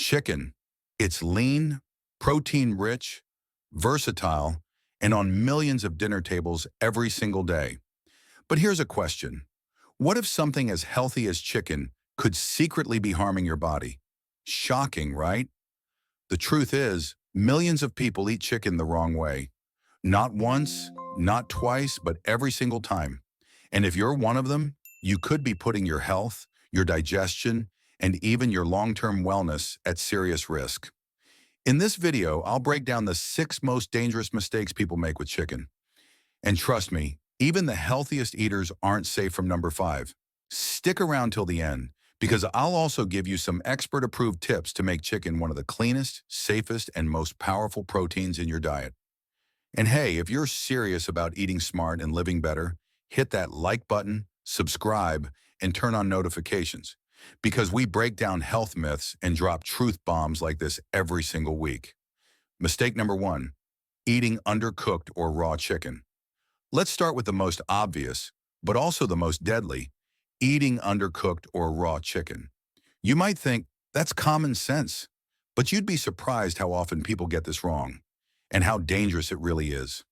Chicken. It's lean, protein-rich, versatile, and on millions of dinner tables every single day. But here's a question. What if something as healthy as chicken could secretly be harming your body? Shocking, right? The truth is, millions of people eat chicken the wrong way. Not once, not twice, but every single time. And if you're one of them, you could be putting your health, your digestion, and even your long-term wellness at serious risk. In this video, I'll break down the 6 most dangerous mistakes people make with chicken. And trust me, even the healthiest eaters aren't safe from number 5. Stick around till the end, because I'll also give you some expert-approved tips to make chicken one of the cleanest, safest, and most powerful proteins in your diet. And hey, if you're serious about eating smart and living better, hit that like button, subscribe, and turn on notifications, because we break down health myths and drop truth bombs like this every single week. Mistake number 1, eating undercooked or raw chicken. Let's start with the most obvious, but also the most deadly, eating undercooked or raw chicken. You might think that's common sense, but you'd be surprised how often people get this wrong and how dangerous it really is.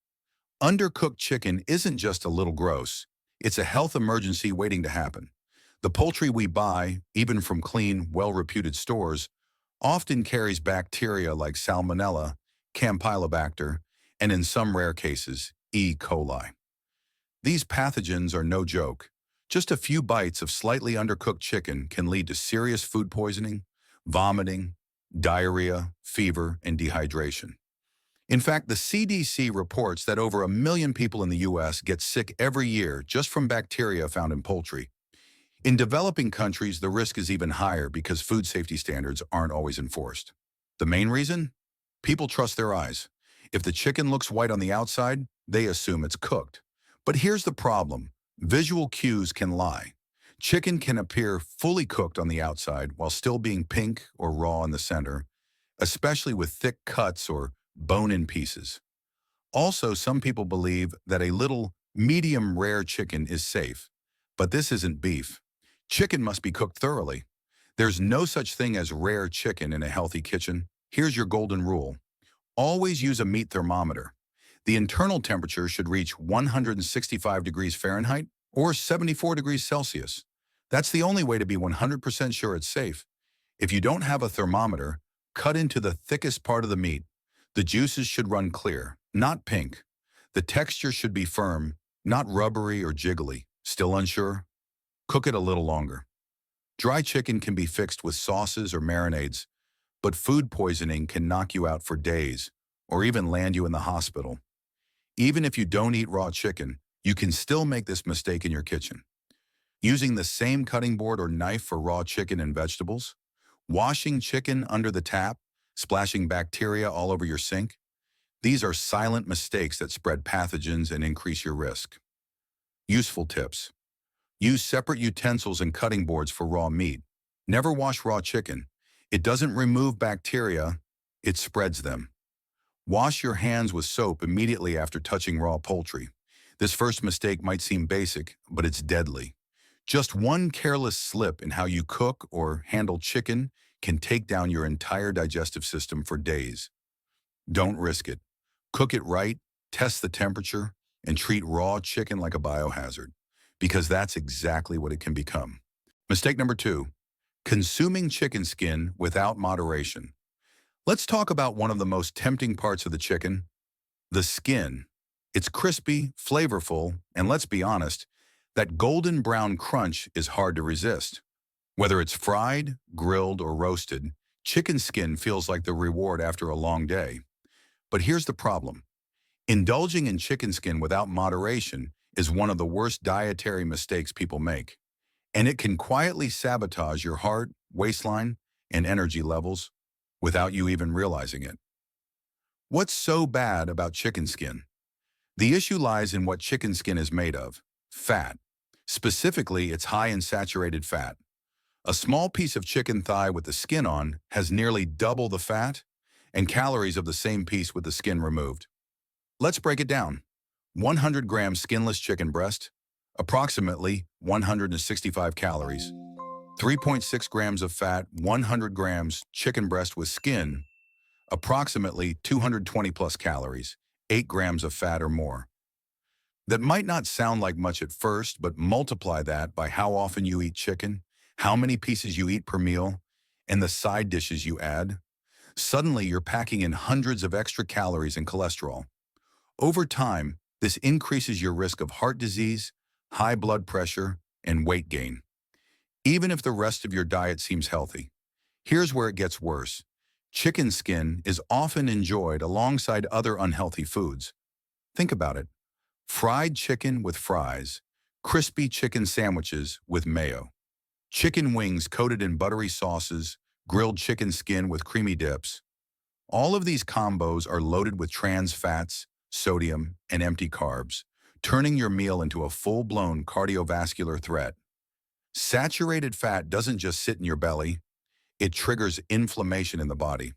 Undercooked chicken isn't just a little gross, it's a health emergency waiting to happen. The poultry we buy, even from clean, well-reputed stores, often carries bacteria like Salmonella, Campylobacter, and in some rare cases, E. coli. These pathogens are no joke. Just a few bites of slightly undercooked chicken can lead to serious food poisoning, vomiting, diarrhea, fever, and dehydration. In fact, the CDC reports that over 1 million people in the US get sick every year just from bacteria found in poultry. In developing countries, the risk is even higher because food safety standards aren't always enforced. The main reason? People trust their eyes. If the chicken looks white on the outside, they assume it's cooked. But here's the problem. Visual cues can lie. Chicken can appear fully cooked on the outside while still being pink or raw in the center, especially with thick cuts or bone-in pieces. Also, some people believe that a little medium rare chicken is safe, but this isn't beef. Chicken must be cooked thoroughly. There's no such thing as rare chicken in a healthy kitchen. Here's your golden rule. Always use a meat thermometer. The internal temperature should reach 165 degrees Fahrenheit or 74 degrees Celsius. That's the only way to be 100% sure it's safe. If you don't have a thermometer, cut into the thickest part of the meat. The juices should run clear, not pink. The texture should be firm, not rubbery or jiggly. Still unsure? Cook it a little longer. Dry chicken can be fixed with sauces or marinades, but food poisoning can knock you out for days or even land you in the hospital. Even if you don't eat raw chicken, you can still make this mistake in your kitchen. Using the same cutting board or knife for raw chicken and vegetables, washing chicken under the tap, splashing bacteria all over your sink. These are silent mistakes that spread pathogens and increase your risk. Useful tips. Use separate utensils and cutting boards for raw meat. Never wash raw chicken. It doesn't remove bacteria, it spreads them. Wash your hands with soap immediately after touching raw poultry. This first mistake might seem basic, but it's deadly. Just one careless slip in how you cook or handle chicken can take down your entire digestive system for days. Don't risk it. Cook it right, test the temperature, and treat raw chicken like a biohazard, because that's exactly what it can become. Mistake number 2, consuming chicken skin without moderation. Let's talk about one of the most tempting parts of the chicken, the skin. It's crispy, flavorful, and let's be honest, that golden brown crunch is hard to resist. Whether it's fried, grilled, or roasted, chicken skin feels like the reward after a long day. But here's the problem. Indulging in chicken skin without moderation is one of the worst dietary mistakes people make, and it can quietly sabotage your heart, waistline, and energy levels without you even realizing it. What's so bad about chicken skin? The issue lies in what chicken skin is made of: fat. Specifically, it's high in saturated fat. A small piece of chicken thigh with the skin on has nearly double the fat and calories of the same piece with the skin removed. Let's break it down. 100 grams skinless chicken breast, approximately 165 calories. 3.6 grams of fat, 100 grams chicken breast with skin, approximately 220 plus calories, 8 grams of fat or more. That might not sound like much at first, but multiply that by how often you eat chicken, how many pieces you eat per meal, and the side dishes you add. Suddenly, you're packing in hundreds of extra calories and cholesterol. Over time, this increases your risk of heart disease, high blood pressure, and weight gain, even if the rest of your diet seems healthy. Here's where it gets worse. Chicken skin is often enjoyed alongside other unhealthy foods. Think about it. Fried chicken with fries, crispy chicken sandwiches with mayo, chicken wings coated in buttery sauces, grilled chicken skin with creamy dips. All of these combos are loaded with trans fats, sodium, and empty carbs, turning your meal into a full-blown cardiovascular threat. Saturated fat doesn't just sit in your belly, it triggers inflammation in the body.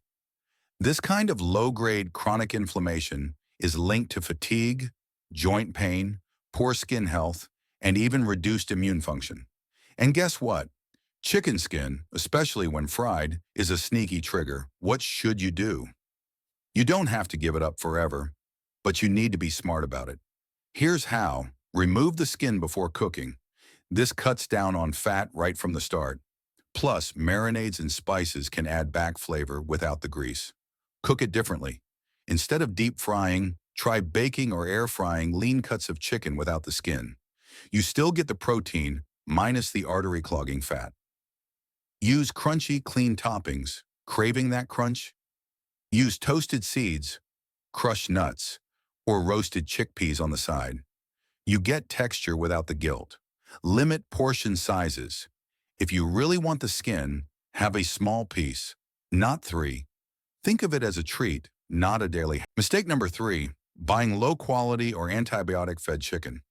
This kind of low-grade chronic inflammation is linked to fatigue, joint pain, poor skin health, and even reduced immune function. And guess what? Chicken skin, especially when fried, is a sneaky trigger. What should you do? You don't have to give it up forever, but you need to be smart about it. Here's how. Remove the skin before cooking. This cuts down on fat right from the start. Plus, marinades and spices can add back flavor without the grease. Cook it differently. Instead of deep frying, try baking or air frying lean cuts of chicken without the skin. You still get the protein, minus the artery clogging fat. Use crunchy, clean toppings. Craving that crunch? Use toasted seeds, crushed nuts, or roasted chickpeas on the side. You get texture without the guilt. Limit portion sizes. If you really want the skin, have a small piece, not 3. Think of it as a treat, not a daily. Mistake number 3, buying low-quality or antibiotic-fed chicken.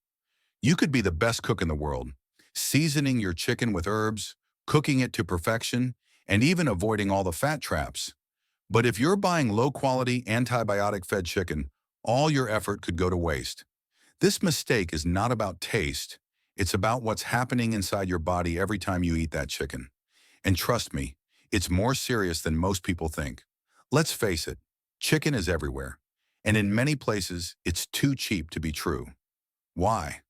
You could be the best cook in the world, seasoning your chicken with herbs, cooking it to perfection, and even avoiding all the fat traps. But if you're buying low-quality, antibiotic-fed chicken, all your effort could go to waste. This mistake is not about taste. It's about what's happening inside your body every time you eat that chicken. And trust me, it's more serious than most people think. Let's face it, chicken is everywhere. And in many places, it's too cheap to be true. Why?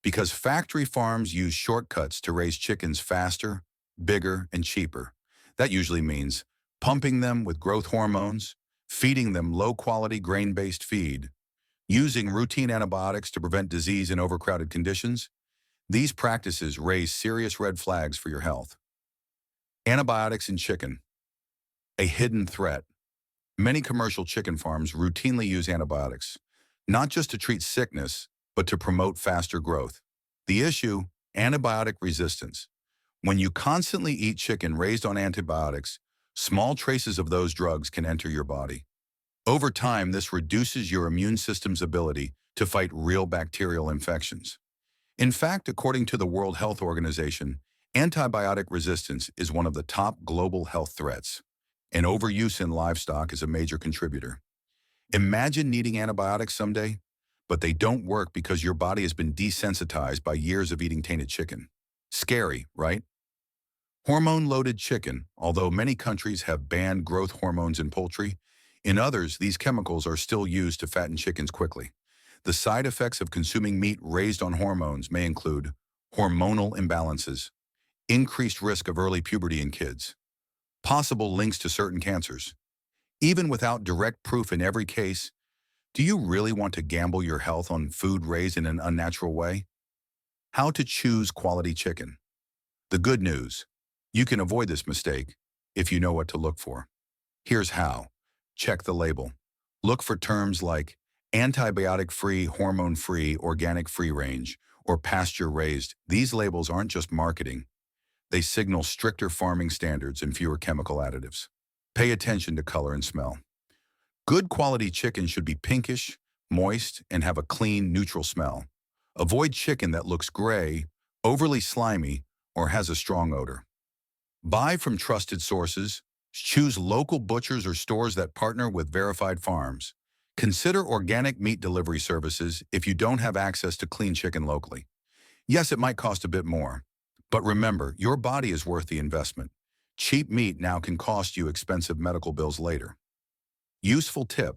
Because factory farms use shortcuts to raise chickens faster, bigger, and cheaper. That usually means pumping them with growth hormones, feeding them low-quality grain-based feed, using routine antibiotics to prevent disease in overcrowded conditions. These practices raise serious red flags for your health. Antibiotics in chicken, a hidden threat. Many commercial chicken farms routinely use antibiotics, not just to treat sickness, but to promote faster growth. The issue, antibiotic resistance. When you constantly eat chicken raised on antibiotics, small traces of those drugs can enter your body. Over time, this reduces your immune system's ability to fight real bacterial infections. In fact, according to the World Health Organization, antibiotic resistance is one of the top global health threats, and overuse in livestock is a major contributor. Imagine needing antibiotics someday, but they don't work because your body has been desensitized by years of eating tainted chicken. Scary, right? Hormone-loaded chicken. Although many countries have banned growth hormones in poultry, in others, these chemicals are still used to fatten chickens quickly. The side effects of consuming meat raised on hormones may include hormonal imbalances, increased risk of early puberty in kids, possible links to certain cancers. Even without direct proof in every case, do you really want to gamble your health on food raised in an unnatural way? How to choose quality chicken. The good news, you can avoid this mistake if you know what to look for. Here's how. Check the label. Look for terms like antibiotic-free, hormone-free, organic-free range, or pasture-raised. These labels aren't just marketing. They signal stricter farming standards and fewer chemical additives. Pay attention to color and smell. Good quality chicken should be pinkish, moist, and have a clean, neutral smell. Avoid chicken that looks gray, overly slimy, or has a strong odor. Buy from trusted sources. Choose local butchers or stores that partner with verified farms. Consider organic meat delivery services if you don't have access to clean chicken locally. Yes, it might cost a bit more, But remember, your body is worth the investment. Cheap meat now can cost you expensive medical bills later. Useful tip: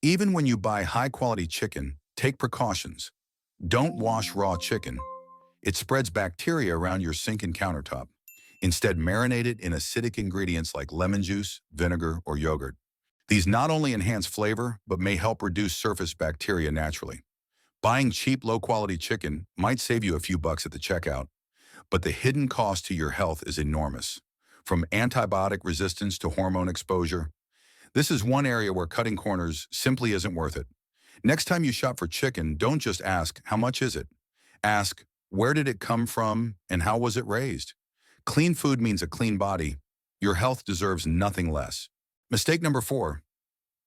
even when you buy high-quality chicken, take precautions. Don't wash raw chicken. It spreads bacteria around your sink and countertop. Instead, marinate it in acidic ingredients like lemon juice, vinegar, or yogurt. These not only enhance flavor, but may help reduce surface bacteria naturally. Buying cheap, low-quality chicken might save you a few bucks at the checkout, but the hidden cost to your health is enormous. From antibiotic resistance to hormone exposure, this is one area where cutting corners simply isn't worth it. Next time you shop for chicken, don't just ask, how much is it? Ask, where did it come from and how was it raised? Clean food means a clean body. Your health deserves nothing less. Mistake number 4,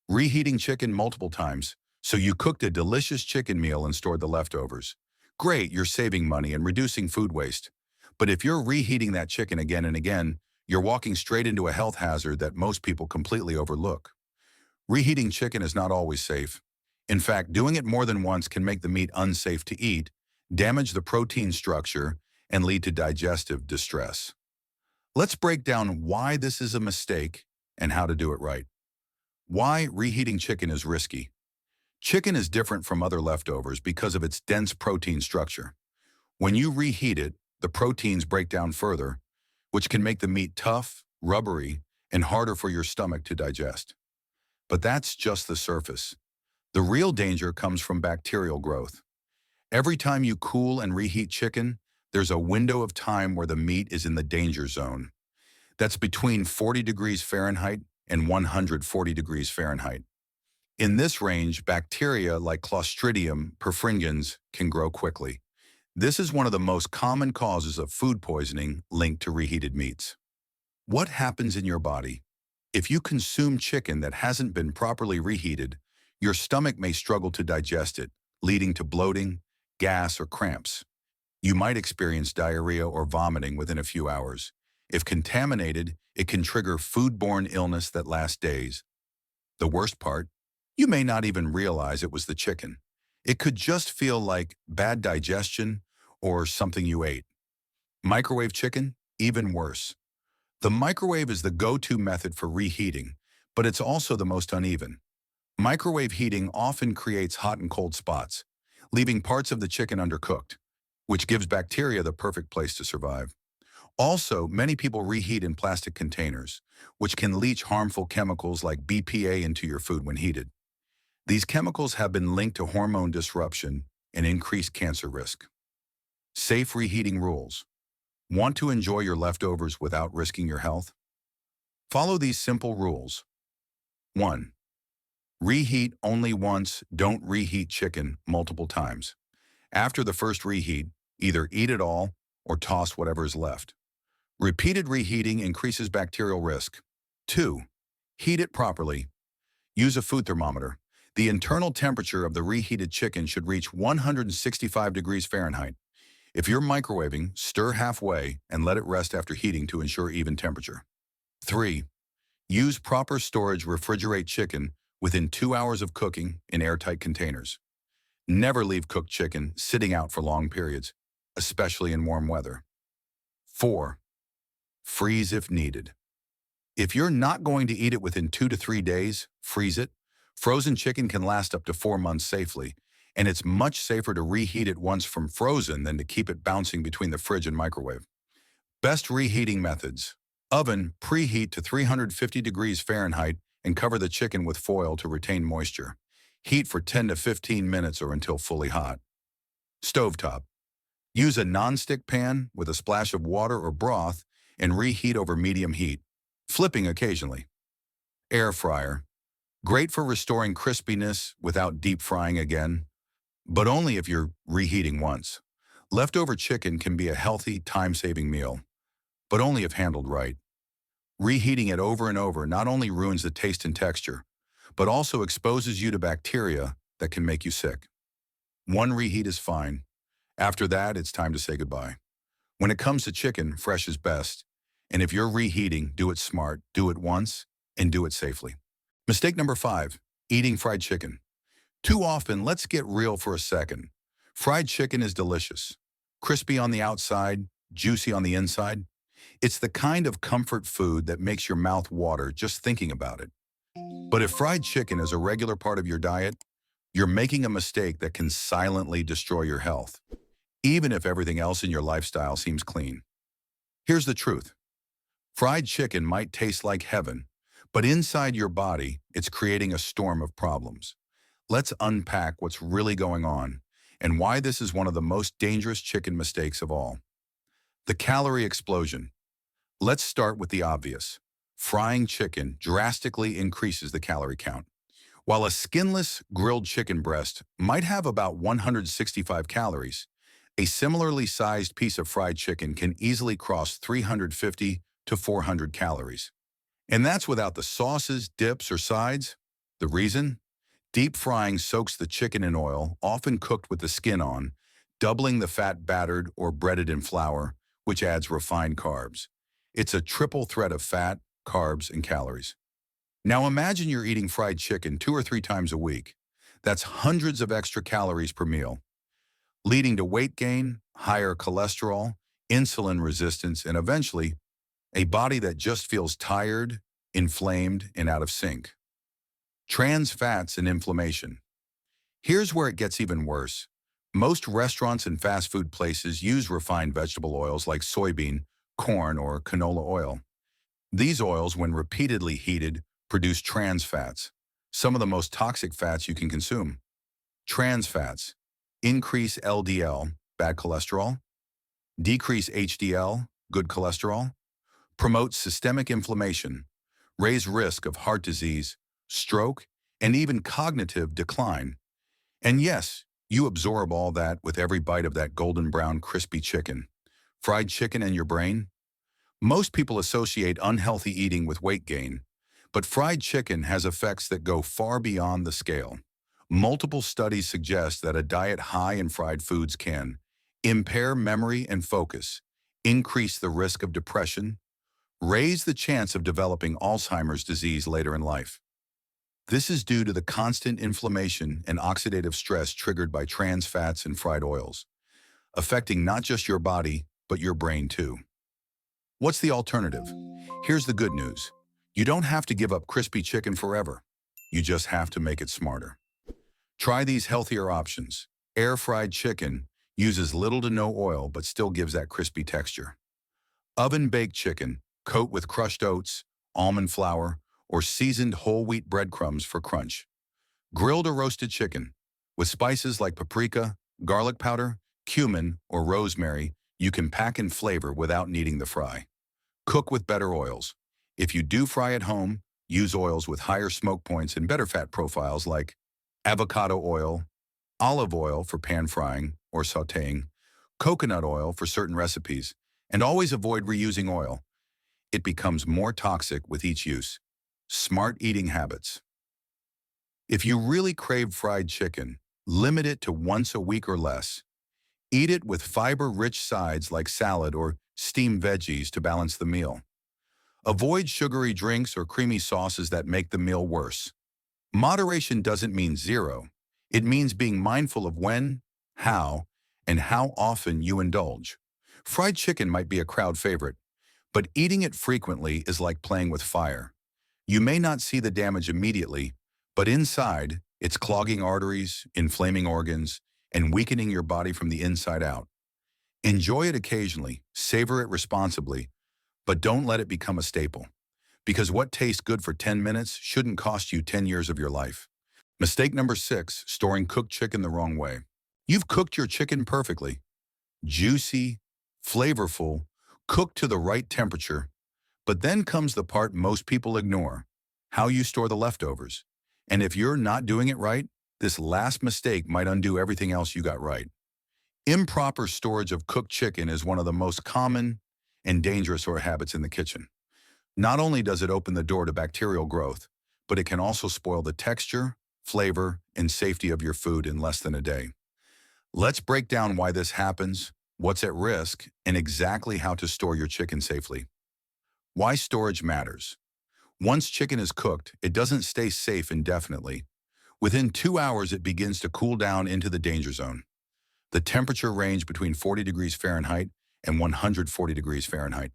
reheating chicken multiple times. So you cooked a delicious chicken meal and stored the leftovers. Great, you're saving money and reducing food waste. But if you're reheating that chicken again and again, you're walking straight into a health hazard that most people completely overlook. Reheating chicken is not always safe. In fact, doing it more than once can make the meat unsafe to eat, damage the protein structure, and lead to digestive distress. Let's break down why this is a mistake and how to do it right. Why reheating chicken is risky. Chicken is different from other leftovers because of its dense protein structure. When you reheat it, the proteins break down further, which can make the meat tough, rubbery, and harder for your stomach to digest. But that's just the surface. The real danger comes from bacterial growth. Every time you cool and reheat chicken, there's a window of time where the meat is in the danger zone. That's between 40 degrees Fahrenheit and 140 degrees Fahrenheit. In this range, bacteria like Clostridium perfringens can grow quickly. This is one of the most common causes of food poisoning linked to reheated meats. What happens in your body? If you consume chicken that hasn't been properly reheated, your stomach may struggle to digest it, leading to bloating, gas, or cramps. You might experience diarrhea or vomiting within a few hours. If contaminated, it can trigger foodborne illness that lasts days. The worst part? You may not even realize it was the chicken. It could just feel like bad digestion or something you ate. Microwave chicken? Even worse. The microwave is the go-to method for reheating, but it's also the most uneven. Microwave heating often creates hot and cold spots, leaving parts of the chicken undercooked, which gives bacteria the perfect place to survive. Also, many people reheat in plastic containers, which can leach harmful chemicals like BPA into your food when heated. These chemicals have been linked to hormone disruption and increased cancer risk. Safe reheating rules. Want to enjoy your leftovers without risking your health? Follow these simple rules. 1. Reheat only once. Don't reheat chicken multiple times. After the first reheat, either eat it all or toss whatever is left. Repeated reheating increases bacterial risk. 2. Heat it properly. Use a food thermometer. The internal temperature of the reheated chicken should reach 165 degrees Fahrenheit. If you're microwaving, stir halfway and let it rest after heating to ensure even temperature. 3. Use proper storage. Refrigerate chicken within 2 hours of cooking in airtight containers. Never leave cooked chicken sitting out for long periods, especially in warm weather. 4. Freeze if needed. If you're not going to eat it within 2 to 3 days, freeze it. Frozen chicken can last up to 4 months safely, and it's much safer to reheat it once from frozen than to keep it bouncing between the fridge and microwave. Best reheating methods. Oven, preheat to 350 degrees Fahrenheit and cover the chicken with foil to retain moisture. Heat for 10 to 15 minutes or until fully hot. Stovetop. Use a non-stick pan with a splash of water or broth and reheat over medium heat, flipping occasionally. Air fryer. Great for restoring crispiness without deep frying again, but only if you're reheating once. Leftover chicken can be a healthy, time-saving meal, but only if handled right. Reheating it over and over not only ruins the taste and texture, but also exposes you to bacteria that can make you sick. One reheat is fine. After that, it's time to say goodbye. When it comes to chicken, fresh is best. And if you're reheating, do it smart, do it once, and do it safely. Mistake number 5, eating fried chicken. Too often, let's get real for a second. Fried chicken is delicious. Crispy on the outside, juicy on the inside. It's the kind of comfort food that makes your mouth water just thinking about it. But if fried chicken is a regular part of your diet, you're making a mistake that can silently destroy your health, even if everything else in your lifestyle seems clean. Here's the truth. Fried chicken might taste like heaven, but inside your body, it's creating a storm of problems. Let's unpack what's really going on and why this is one of the most dangerous chicken mistakes of all. The calorie explosion. Let's start with the obvious. Frying chicken drastically increases the calorie count. While a skinless grilled chicken breast might have about 165 calories, a similarly sized piece of fried chicken can easily cross 350 to 400 calories. And that's without the sauces, dips, or sides. The reason? Deep frying soaks the chicken in oil, often cooked with the skin on, doubling the fat battered or breaded in flour, which adds refined carbs. It's a triple threat of fat, carbs, and calories. Now imagine you're eating fried chicken 2 or 3 times a week. That's hundreds of extra calories per meal, leading to weight gain, higher cholesterol, insulin resistance, and eventually, a body that just feels tired, inflamed, and out of sync. Trans fats and inflammation. Here's where it gets even worse. Most restaurants and fast food places use refined vegetable oils like soybean, corn, or canola oil. These oils, when repeatedly heated, produce trans fats, some of the most toxic fats you can consume. Trans fats increase LDL, bad cholesterol, decrease HDL, good cholesterol, promote systemic inflammation, raise risk of heart disease, stroke, and even cognitive decline. And yes, you absorb all that with every bite of that golden brown crispy chicken. Fried chicken and your brain? Most people associate unhealthy eating with weight gain, but fried chicken has effects that go far beyond the scale. Multiple studies suggest that a diet high in fried foods can impair memory and focus, increase the risk of depression, raise the chance of developing Alzheimer's disease later in life. This is due to the constant inflammation and oxidative stress triggered by trans fats and fried oils, affecting not just your body, but your brain too. What's the alternative? Here's the good news. You don't have to give up crispy chicken forever. You just have to make it smarter. Try these healthier options. Air-fried chicken uses little to no oil but still gives that crispy texture. Oven-baked chicken, coat with crushed oats, almond flour, or seasoned whole wheat breadcrumbs for crunch. Grilled or roasted chicken, with spices like paprika, garlic powder, cumin, or rosemary, you can pack in flavor without needing the fry. Cook with better oils. If you do fry at home, use oils with higher smoke points and better fat profiles like avocado oil, olive oil for pan frying or sautéing, coconut oil for certain recipes, and always avoid reusing oil. It becomes more toxic with each use. Smart eating habits. If you really crave fried chicken, limit it to once a week or less. Eat it with fiber-rich sides like salad or steamed veggies to balance the meal. Avoid sugary drinks or creamy sauces that make the meal worse. Moderation doesn't mean zero. It means being mindful of when, how, and how often you indulge. Fried chicken might be a crowd favorite, but eating it frequently is like playing with fire. You may not see the damage immediately, but inside, it's clogging arteries, inflaming organs, and weakening your body from the inside out. Enjoy it occasionally, savor it responsibly, but don't let it become a staple. Because what tastes good for 10 minutes shouldn't cost you 10 years of your life. Mistake number 6, storing cooked chicken the wrong way. You've cooked your chicken perfectly. Juicy, flavorful, cooked to the right temperature. But then comes the part most people ignore, how you store the leftovers. And if you're not doing it right, this last mistake might undo everything else you got right. Improper storage of cooked chicken is one of the most common and dangerous habits in the kitchen. Not only does it open the door to bacterial growth, but it can also spoil the texture, flavor, and safety of your food in less than a day. Let's break down why this happens, what's at risk, and exactly how to store your chicken safely. Why storage matters. Once chicken is cooked, it doesn't stay safe indefinitely. Within 2 hours, it begins to cool down into the danger zone. The temperature range between 40 degrees Fahrenheit and 140 degrees Fahrenheit,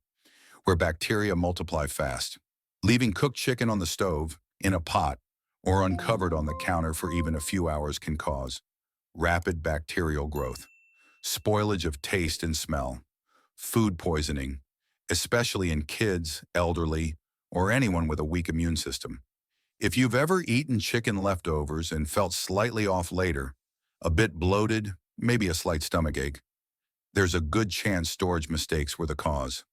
where bacteria multiply fast. Leaving cooked chicken on the stove, in a pot, or uncovered on the counter for even a few hours can cause rapid bacterial growth, spoilage of taste and smell, food poisoning, especially in kids, elderly, or anyone with a weak immune system. If you've ever eaten chicken leftovers and felt slightly off later, a bit bloated, maybe a slight stomachache, there's a good chance storage mistakes were the cause.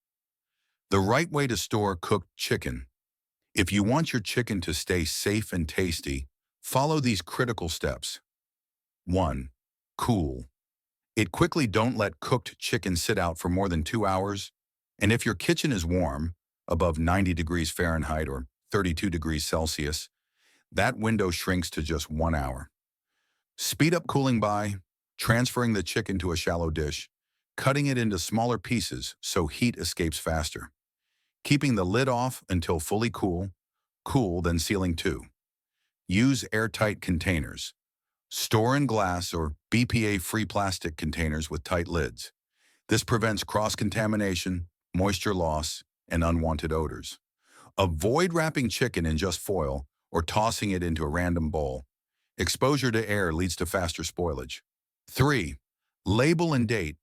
The right way to store cooked chicken. If you want your chicken to stay safe and tasty, follow these critical steps. 1. Cool. Don't let cooked chicken sit out for more than 2 hours. And if your kitchen is warm, above 90 degrees Fahrenheit or 32 degrees Celsius, that window shrinks to just 1 hour. Speed up cooling by transferring the chicken to a shallow dish, cutting it into smaller pieces so heat escapes faster. Keeping the lid off until fully cool, then sealing too. Use airtight containers. Store in glass or BPA-free plastic containers with tight lids. This prevents cross-contamination, moisture loss, and unwanted odors. Avoid wrapping chicken in just foil or tossing it into a random bowl. Exposure to air leads to faster spoilage. 3. Label and date.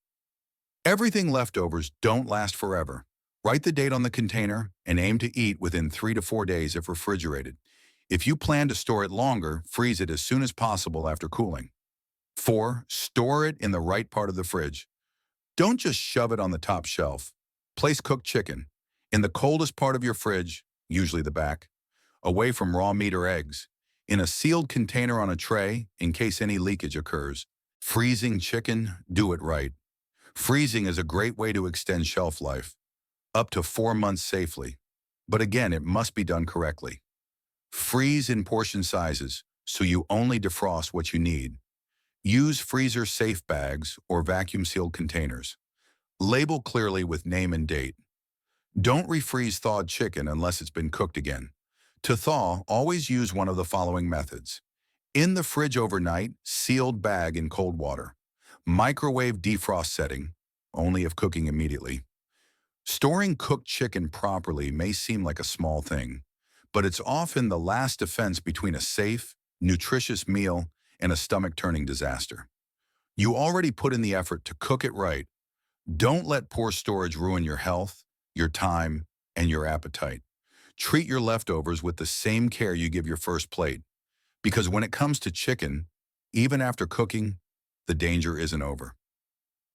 Everything leftovers don't last forever. Write the date on the container and aim to eat within 3 to 4 days if refrigerated. If you plan to store it longer, freeze it as soon as possible after cooling. 4. Store it in the right part of the fridge. Don't just shove it on the top shelf. Place cooked chicken in the coldest part of your fridge, usually the back, away from raw meat or eggs, in a sealed container on a tray in case any leakage occurs. Freezing chicken, do it right. Freezing is a great way to extend shelf life, up to 4 months safely. But again, it must be done correctly. Freeze in portion sizes so you only defrost what you need. Use freezer-safe bags or vacuum-sealed containers. Label clearly with name and date. Don't refreeze thawed chicken unless it's been cooked again. To thaw, always use one of the following methods. In the fridge overnight, sealed bag in cold water. Microwave defrost setting, only if cooking immediately. Storing cooked chicken properly may seem like a small thing, but it's often the last defense between a safe, nutritious meal and a stomach-turning disaster. You already put in the effort to cook it right. Don't let poor storage ruin your health, your time, and your appetite. Treat your leftovers with the same care you give your first plate, because when it comes to chicken, even after cooking, the danger isn't over.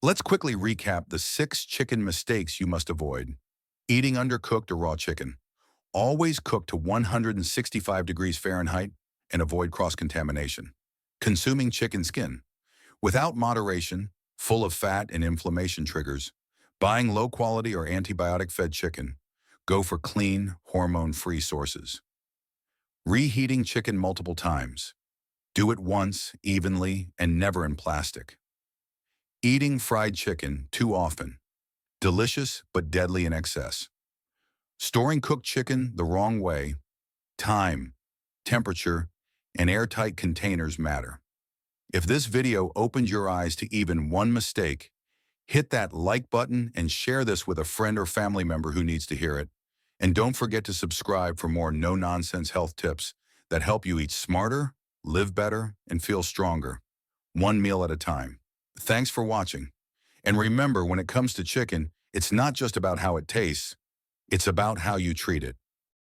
Let's quickly recap the 6 chicken mistakes you must avoid. Eating undercooked or raw chicken. Always cook to 165 degrees Fahrenheit and avoid cross-contamination. Consuming chicken skin. Without moderation, full of fat and inflammation triggers. Buying low-quality or antibiotic-fed chicken. Go for clean, hormone-free sources. Reheating chicken multiple times. Do it once, evenly, and never in plastic. Eating fried chicken too often. Delicious but deadly in excess. Storing cooked chicken the wrong way. Time, temperature, and airtight containers matter. If this video opened your eyes to even one mistake, hit that like button and share this with a friend or family member who needs to hear it. And don't forget to subscribe for more no-nonsense health tips that help you eat smarter, live better, and feel stronger, one meal at a time. Thanks for watching. And remember, when it comes to chicken, it's not just about how it tastes, it's about how you treat it.